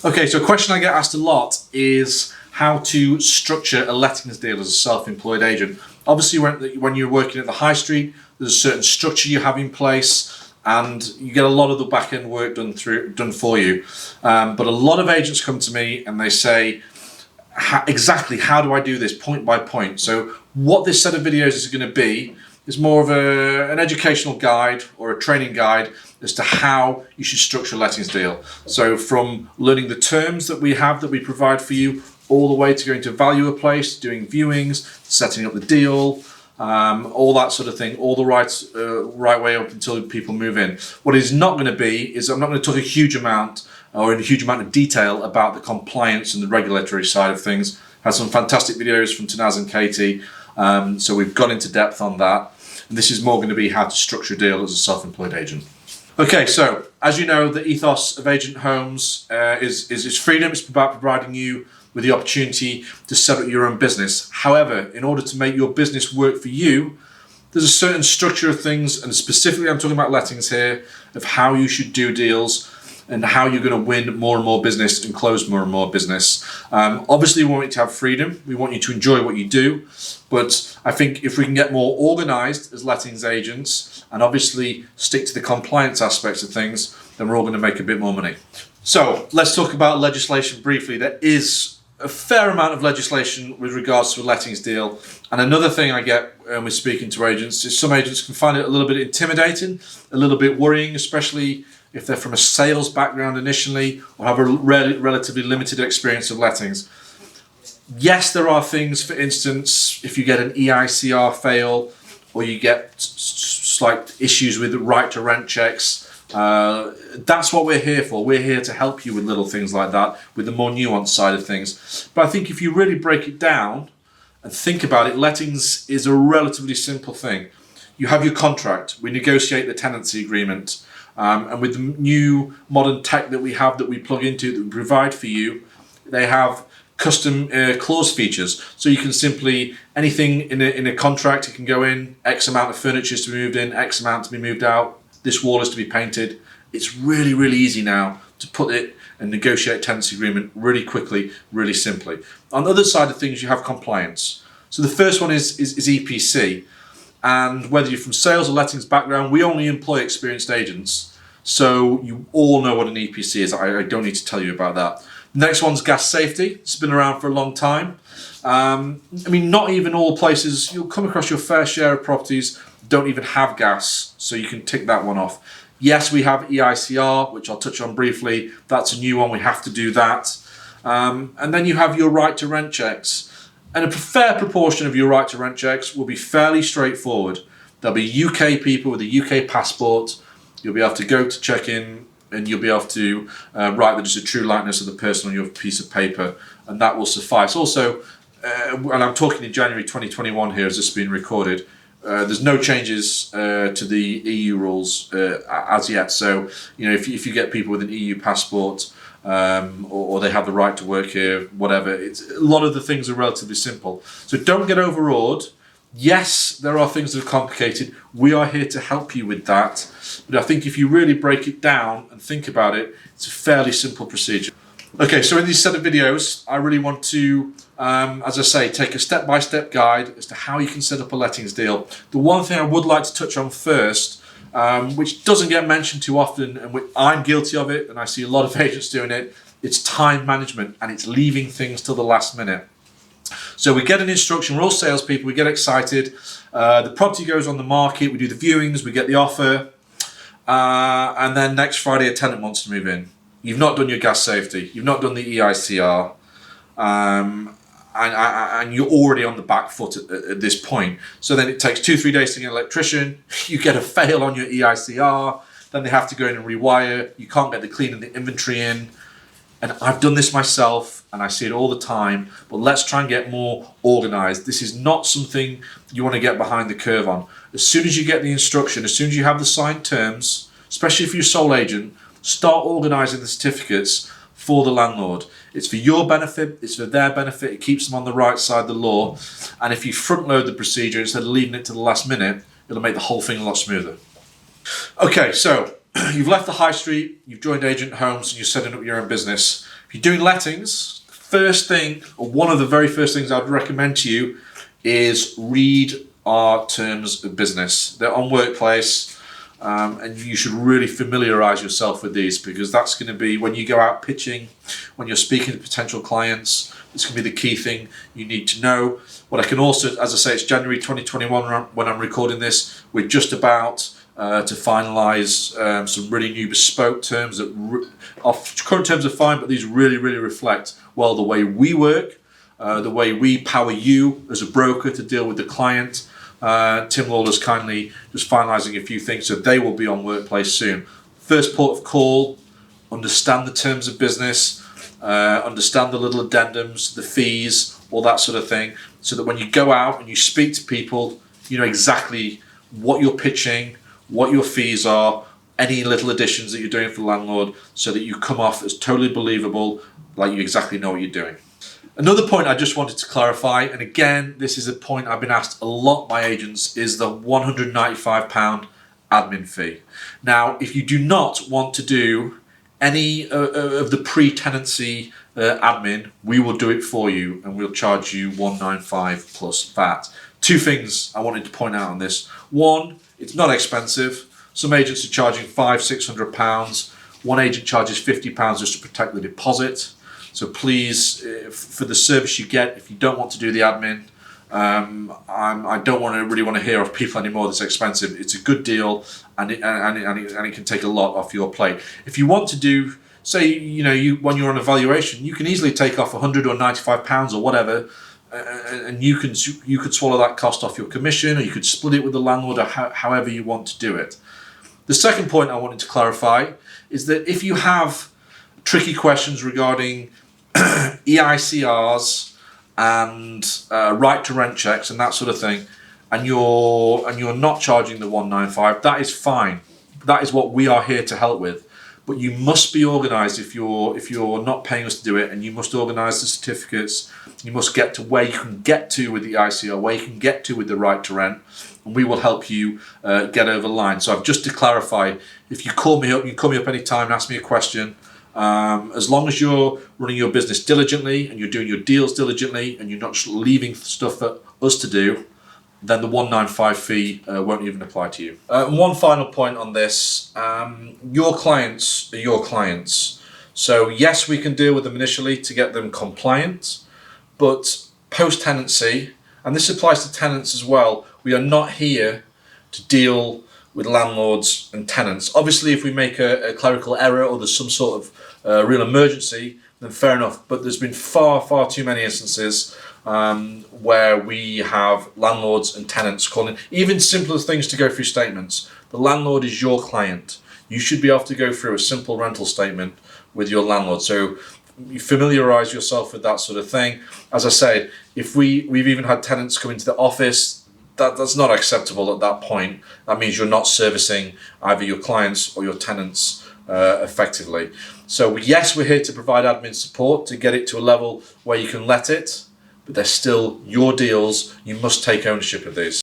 Okay, so a question I get asked a lot is how to structure a lettings deal as a self-employed agent. Obviously, when you're working at the high street, there's a certain structure you have in place, and you get a lot of the back-end work done for you. But a lot of agents come to me and they say, exactly how do I do this point by point? So what this set of videos is going to be is more of an educational guide or a training guide as to how you should structure a lettings deal. So from learning the terms that we provide for you, all the way to going to value a place, doing viewings, setting up the deal, all that sort of thing, all the right way up until people move in. What it's not going to be is I'm not going to talk a huge amount of detail about the compliance and the regulatory side of things. Had some fantastic videos from Tanaz and Katie, so we've gone into depth on that. And this is more going to be how to structure a deal as a self-employed agent. Okay, so as you know, the ethos of Agent Homes is freedom. It's about providing you with the opportunity to set up your own business. However, in order to make your business work for you, there's a certain structure of things, and specifically I'm talking about lettings here, of how you should do deals and how you're going to win more and more business and close more and more business. Obviously, we want you to have freedom. We want you to enjoy what you do. But I think if we can get more organised as lettings agents and obviously stick to the compliance aspects of things, then we're all going to make a bit more money. So let's talk about legislation briefly. There is a fair amount of legislation with regards to a lettings deal. And another thing I get when we're speaking to agents is some agents can find it a little bit intimidating, a little bit worrying, especially if they're from a sales background initially or have a relatively limited experience of lettings. Yes, there are things, for instance, if you get an EICR fail or you get slight issues with right to rent checks, that's what we're here for. We're here to help you with little things like that, with the more nuanced side of things. But I think if you really break it down and think about it, lettings is a relatively simple thing. You have your contract, we negotiate the tenancy agreement, and with the new modern tech that we have that we plug into, that we provide for you, they have custom clause features. So you can simply, anything in a contract, it can go in, X amount of furniture is to be moved in, X amount to be moved out, this wall is to be painted. It's really, really easy now to put it and negotiate a tenancy agreement really quickly, really simply. On the other side of things, you have compliance. So the first one is EPC. And whether you're from sales or lettings background, we only employ experienced agents. So you all know what an EPC is. I don't need to tell you about that. Next one's gas safety. It's been around for a long time. Not even all places, you'll come across your fair share of properties don't even have gas, so you can tick that one off. Yes, we have EICR, which I'll touch on briefly. That's a new one, we have to do that. And then you have your right to rent checks. And a fair proportion of your right to rent checks will be fairly straightforward. There'll be UK people with a UK passport. You'll be able to go to check in and you'll be able to write that it's a true likeness of the person on your piece of paper, and that will suffice. Also, and I'm talking in January 2021 here as this has been recorded, there's no changes to the EU rules as yet. So, if you get people with an EU passport, or they have the right to work here, whatever, a lot of the things are relatively simple. So don't get overawed. Yes, there are things that are complicated. We are here to help you with that. But I think if you really break it down and think about it, it's a fairly simple procedure. Okay, so in this set of videos, I really want to, as I say, take a step-by-step guide as to how you can set up a lettings deal. The one thing I would like to touch on first, which doesn't get mentioned too often, and I'm guilty of it, and I see a lot of agents doing it, it's time management, and it's leaving things till the last minute. So we get an instruction, we're all salespeople, we get excited, the property goes on the market, we do the viewings, we get the offer, and then next Friday a tenant wants to move in. You've not done your gas safety, you've not done the EICR, and you're already on the back foot at this point. So then it takes 2-3 days to get an electrician, you get a fail on your EICR, then they have to go in and rewire, you can't get the clean and the inventory in. And I've done this myself and I see it all the time, but let's try and get more organised. This is not something you want to get behind the curve on. As soon as you get the instruction, as soon as you have the signed terms, especially if you're a sole agent, start organising the certificates for the landlord. It's for your benefit, it's for their benefit, it keeps them on the right side of the law. And if you front load the procedure instead of leaving it to the last minute, it'll make the whole thing a lot smoother. Okay, so you've left the high street, you've joined Agent Homes and you're setting up your own business. If you're doing lettings, first thing, or one of the very first things I'd recommend to you is read our terms of business. They're on Workplace, and you should really familiarise yourself with these, because that's going to be, when you go out pitching, when you're speaking to potential clients, it's going to be the key thing you need to know. What I can also, as I say, it's January 2021 when I'm recording this. We're just about to finalise some really new bespoke terms that our current terms are fine, but these really reflect well the way we work, the way we power you as a broker to deal with the client. Tim Lawler's kindly just finalising a few things, so they will be on Workplace soon. First port of call, understand the terms of business, understand the little addendums, the fees, all that sort of thing, so that when you go out and you speak to people, you know exactly what you're pitching, what your fees are, any little additions that you're doing for the landlord, so that you come off as totally believable, like you exactly know what you're doing. Another point I just wanted to clarify, and again, this is a point I've been asked a lot by agents, is the £195 admin fee. Now, if you do not want to do any of the pre-tenancy admin, we will do it for you, and we'll charge you £195 plus VAT. Two things I wanted to point out on this. One, it's not expensive. Some agents are charging £500-600. One agent charges £50 just to protect the deposit. So please, for the service you get, if you don't want to do the admin, I don't really want to hear of people anymore that's expensive. It's a good deal, and it can take a lot off your plate. If you want to do, say, when you're on evaluation, you can easily take off £100 or £95 or whatever, and you could swallow that cost off your commission, or you could split it with the landlord, or however you want to do it. The second point I wanted to clarify is that if you have tricky questions regarding EICRs and right to rent checks and that sort of thing, and you're not charging the £195, that is fine. That is what we are here to help with. But you must be organised if you're not paying us to do it, and you must organise the certificates. You must get to where you can get to with the ICR, where you can get to with the right to rent, and we will help you get over the line. So I've just to clarify, if you call me up, you call me up anytime and ask me a question. As long as you're running your business diligently and you're doing your deals diligently and you're not just leaving stuff for us to do, then the £195 fee won't even apply to you. And one final point on this, your clients are your clients. So yes, we can deal with them initially to get them compliant, but post-tenancy, and this applies to tenants as well, we are not here to deal with landlords and tenants. Obviously, if we make a clerical error or there's some sort of real emergency, then fair enough. But there's been far too many instances where we have landlords and tenants calling, even simpler things to go through statements. The landlord is your client. You should be able to go through a simple rental statement with your landlord. So you familiarise yourself with that sort of thing. As I said, if we've even had tenants come into the office, that's not acceptable at that point. That means you're not servicing either your clients or your tenants effectively. So yes, we're here to provide admin support to get it to a level where you can let it, but they're still your deals. You must take ownership of these.